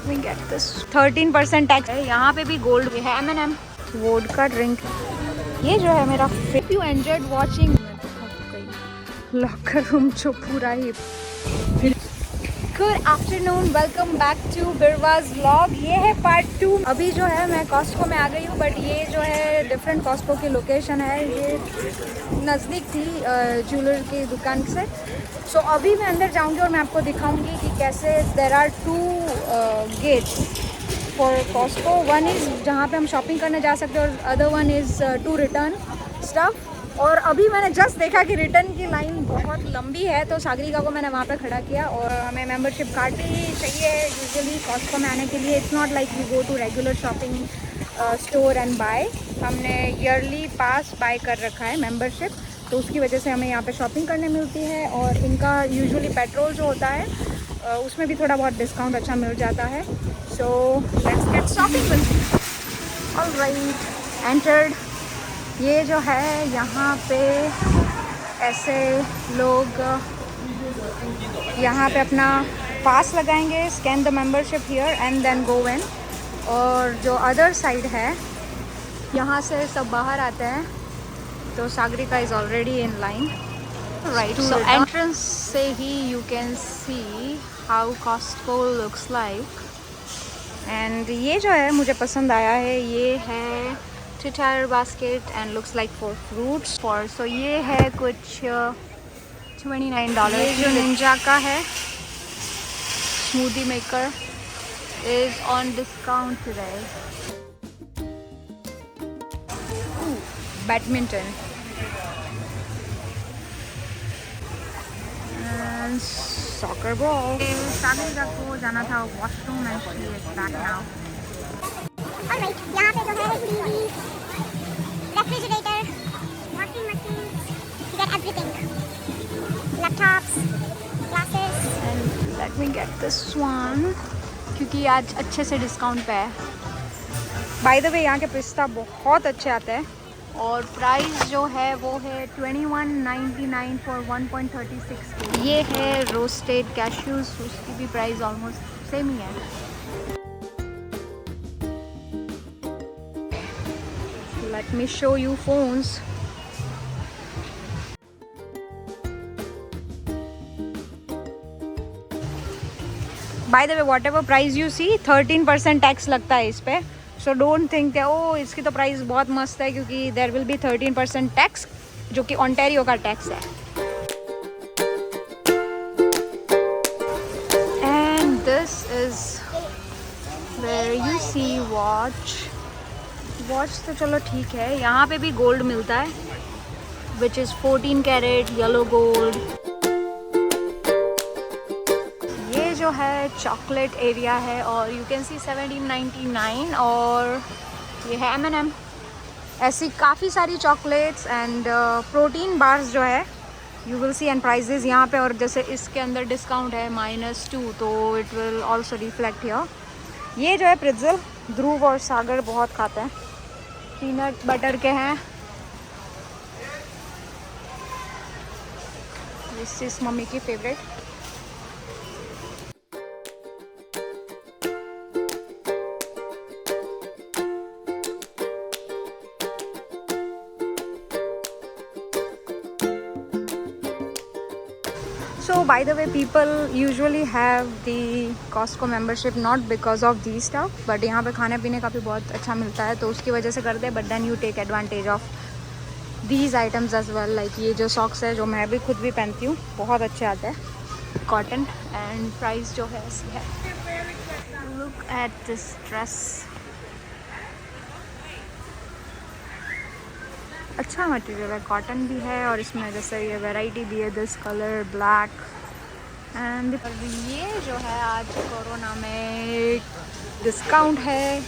Let me get this 13% tax है। यहाँ पे भी गोल्ड है। M&M vodka drink. ये जो है मेरा you enjoyed watching. Locker room जो पूरा ही। Good afternoon, welcome back to बिरवाज व्लॉग। ये है पार्ट 2। अभी जो है मैं कॉस्को में आ गई हूँ, बट ये जो है डिफरेंट कॉस्को की लोकेशन है। ये नज़दीक थी ज्वेलर की दुकान से। सो अभी मैं अंदर जाऊँगी और मैं आपको दिखाऊँगी कि कैसे there are 2 gates for Costco. One is जहाँ पे हम शॉपिंग करने जा सकते हैं और other one is to return stuff. और अभी मैंने जस्ट देखा कि रिटर्न की लाइन बहुत लंबी है, तो सागरिका को मैंने वहाँ पे खड़ा किया। और हमें मेंबरशिप कार्ड भी चाहिए यूजुअली कॉस्को में आने के लिए। It's not like you go to regular shopping store and buy. हमने ईयरली पास बाय कर रखा है मेंबरशिप, तो उसकी वजह से हमें यहाँ पे शॉपिंग करने मिलती है। और इनका यूजुअली पेट्रोल जो होता है उसमें भी थोड़ा बहुत डिस्काउंट अच्छा मिल जाता है। So let's get shopping. Alright, entered. ये जो है यहाँ पे ऐसे लोग यहाँ पे अपना पास लगाएंगे, scan the membership here and then go in. और जो अदर साइड है यहाँ से सब बाहर आते हैं। तो Sagarika is already in line. Right, so entrance से ही you can see how Costco looks like. And ये जो है मुझे पसंद आया है। ये है tyre basket and looks like for fruits for. So ये है कुछ $29। ये जो निंजा का है smoothie maker is on discount today. Badminton and soccer ball. Sagarika को जाना था washroom and she is back now. Alright, यहाँ पे जो है TV, refrigerator, washing machine, you get everything, laptops, glasses. And let me get this one क्योंकि आज अच्छे से डिस्काउंट पे है। बाय द वे यहाँ के पिस्ता बहुत अच्छे आते हैं। और प्राइस जो है वो है $21.99 फॉर 1.36 के। ये है रोस्टेड कैश्यूज, उसकी भी प्राइस ऑलमोस्ट सेम ही है। Let me show you phones. By the way, whatever price you see, 13% tax लगता है इस पे। So don't think ओ इसकी तो प्राइस बहुत मस्त है, क्योंकि there will be 13% टैक्स जो कि ओंटारियो का टैक्स है। And this is where you see watch तो चलो ठीक है। यहाँ पे भी गोल्ड मिलता है which is 14 carat yellow gold. ये जो है चॉकलेट एरिया है और यू कैन सी 17.99। और ये है M&M। ऐसी काफ़ी सारी चॉकलेट्स एंड प्रोटीन बार्स जो है you will see and prices यहाँ पे। और जैसे इसके अंदर डिस्काउंट है -2, तो it will also reflect here. ये जो है प्रिट्ज़ल ध्रुव और सागर बहुत खाते हैं, पीनट बटर के हैं। दिस इज मम्मी की favourite. So by the way, people usually have the Costco membership not because of these stuff, but यहाँ पे खाने पीने का भी बहुत अच्छा मिलता है, तो उसकी वजह से करते हैं। But then you take advantage of these items as well. Like ये जो सॉक्स है जो मैं भी खुद भी पहनती हूँ, बहुत अच्छे आते हैं, कॉटन। एंड प्राइस जो है ऐसी है। Look at this dress. अच्छा मटेरियल है, कॉटन भी है और इसमें जैसे ये वैरायटी भी है, दिस कलर ब्लैक। एंड ये जो है आज कोरोना में डिस्काउंट है।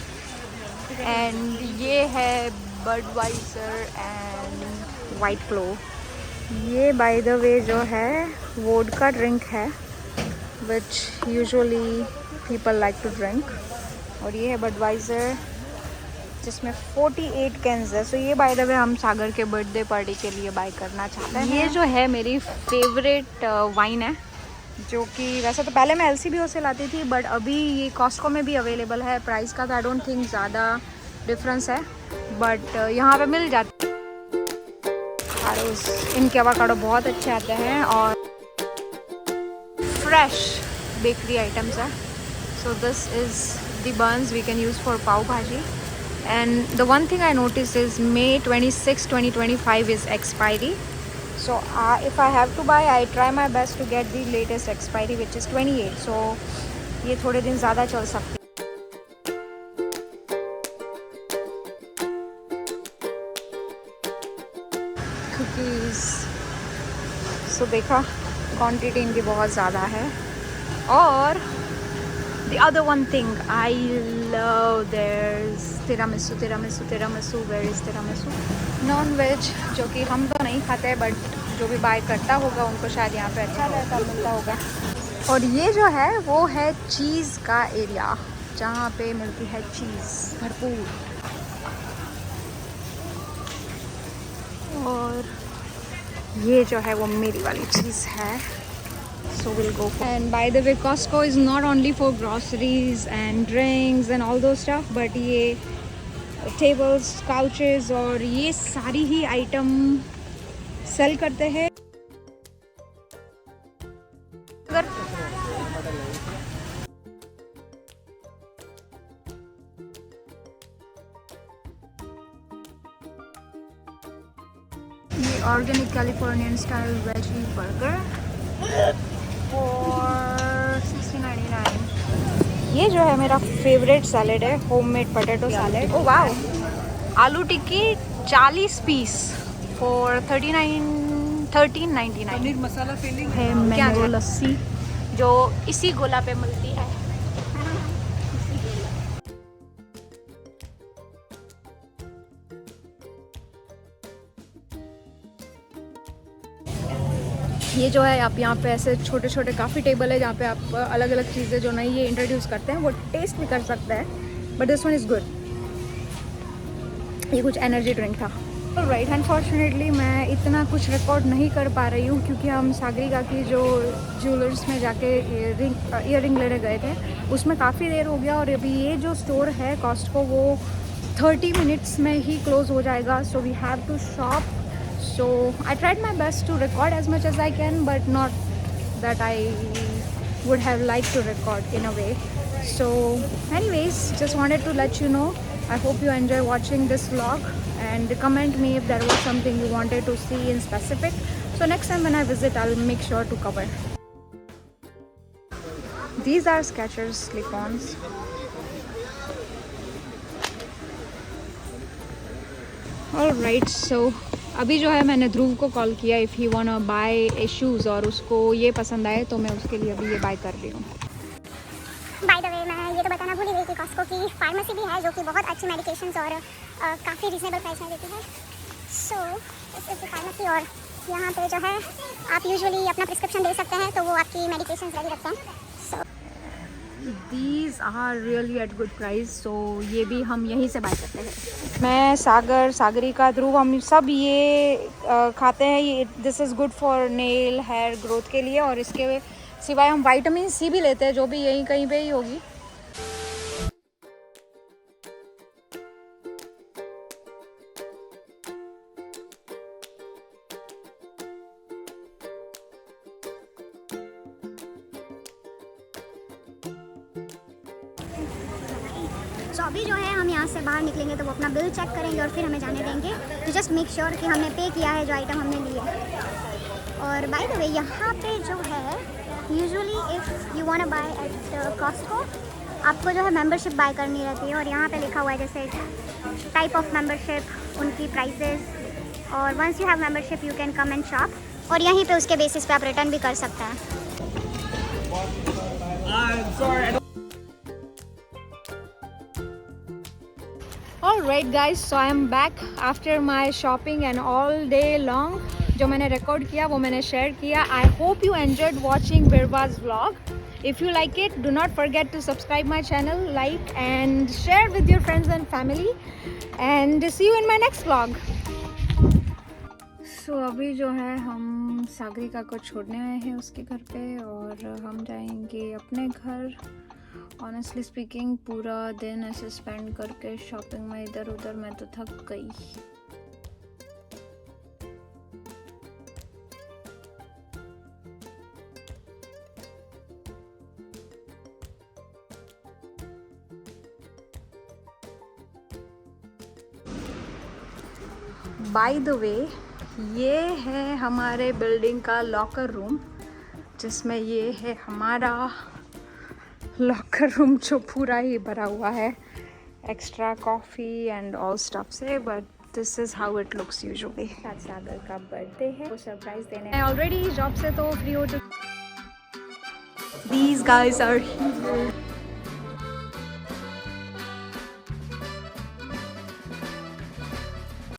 एंड ये है बडवाइजर एंड वाइट क्लो। ये बाय द वे जो है वोडका ड्रिंक है which usually people like to drink. और ये है बडवाइजर जिसमें 48 कैंस है। सो ये बाय द वे हम सागर के बर्थडे पार्टी के लिए बाय करना चाहते हैं। ये जो है मेरी फेवरेट वाइन है जो कि वैसे तो पहले मैं LCBO से लाती थी, बट अभी ये कॉस्टको में भी अवेलेबल है। प्राइस का तो आई डोंट थिंक ज़्यादा डिफरेंस है, बट यहाँ पे मिल जाते हैं। इनके अवाकाडो बहुत अच्छे आते हैं और फ्रेश बेकरी आइटम्स है। So this is the buns we can use for pav bhaji. And the one thing I noticed is May 26, 2025 is expiry. So if I have to buy, I try my best to get the latest expiry, which is 28. So ये थोड़े दिन ज़्यादा चल सकती है। Cookies, सो देखा quantity इनकी बहुत ज़्यादा है। और the other one thing I love, there's tiramisu. Where is tiramisu? Non-veg, जो कि हम तो नहीं खाते, बट जो भी बाय करता होगा उनको शायद यहाँ पे अच्छा रहता मिलता होगा। और ये जो है वो है चीज़ का एरिया, जहाँ पे मिलती है चीज़ भरपूर। और ये जो है वो मेरी वाली चीज़ है। So we'll go. And by the way, Costco is not only for groceries and drinks and all those stuff, but ये tables, couches और ये सारी ही आइटम सेल करते हैं। ये organic Californian style veggie burger और 60.99। ये जो है मेरा फेवरेट सैलेड है, homemade potato salad. Oh wow, aloo tikki 40 piece for 13.99। Paneer masala filling है मैंगो लस्सी जो इसी गोला पे मिलती है। ये जो है आप यहाँ पे ऐसे छोटे छोटे काफ़ी टेबल है जहाँ पे आप अलग अलग चीज़ें जो नई ये इंट्रोड्यूस करते हैं वो टेस्ट भी कर सकते हैं। But this one is good. ये कुछ एनर्जी ड्रिंक था। राइट, अनफॉर्चुनेटली मैं इतना कुछ रिकॉर्ड नहीं कर पा रही हूँ क्योंकि हम सागरिका की जो ज्वेलर्स में जाके ईयरिंग लेने गए थे उसमें काफ़ी देर हो गया। और अभी ये जो स्टोर है कॉस्टको वो 30 मिनट्स में ही क्लोज़ हो जाएगा। So we have to shop. So I tried my best to record as much as I can, but not that I would have liked to record in a way. So anyways, just wanted to let you know. I hope you enjoy watching this vlog and comment me if there was something you wanted to see in specific. So next time when I visit, I'll make sure to cover. These are Skechers slip-ons. Alright, so अभी जो है मैंने ध्रुव को call किया if he want bye A shoes, और उसको ये पसंद आए तो मैं उसके लिए अभी ये बाय कर रही हूँ। बाय द वे मैं ये तो बताना भूल ही गई कि कॉस्को की फार्मेसी भी है जो कि बहुत अच्छी मेडिकेशंस और काफ़ी रीजनेबल प्राइस में देती है। सो इस इज़ द फार्मेसी और यहाँ पे जो है आप यूजुअली अपना प्रिस्क्रिप्शन दे सकते हैं तो वो आपकी मेडिकेशंस रेडी रखते हैं। सो These are really at good price, so ये भी हम यहीं से बाय करते हैं। मैं सागरिका, ध्रुव, हम सब ये खाते हैं। ये this is good for nail hair growth के लिए, और इसके सिवाय हम विटामिन सी भी लेते हैं जो भी यहीं कहीं पे ही होगी। सो अभी जो है हम यहाँ से बाहर निकलेंगे तो वो अपना बिल चेक करेंगे और फिर हमें जाने देंगे तो जस्ट मेक श्योर कि हमने पे किया है जो आइटम हमने लिए। और बाय द वे यहाँ पे जो है usually if you want to buy at Costco आपको जो है मेंबरशिप बाय करनी रहती है। और यहाँ पे लिखा हुआ है जैसे टाइप ऑफ मेंबरशिप, उनकी प्राइसेस, और once you have membership you can come and shop. और यहीं पे उसके बेसिस पे आप रिटर्न भी कर सकते हैं। Alright guys, so I am back after my shopping and all day long. जो मैंने रिकॉर्ड किया वो मैंने शेयर किया। I hope you enjoyed watching Birwa's vlog. If you like it, do not forget to subscribe my channel, like and share with your friends and family. And see you in my next vlog. सो अभी जो है हम सागरिका को छोड़ने आए हैं उसके घर पे और हम जाएंगे अपने घर। ऑनेस्टली स्पीकिंग पूरा दिन ऐसे स्पेंड करके शॉपिंग में इधर उधर मैं तो थक गई। बाय द वे ये है हमारे बिल्डिंग का लॉकर रूम, जिसमें ये है हमारा लॉकर रूम जो पूरा ही भरा हुआ है extra coffee and all stuff से। But this is how it looks usually. Sagar का बर्थडे है, वो सरप्राइज देने मैं ऑलरेडी जॉब से तो फ्री हो चुकी। These guys are here.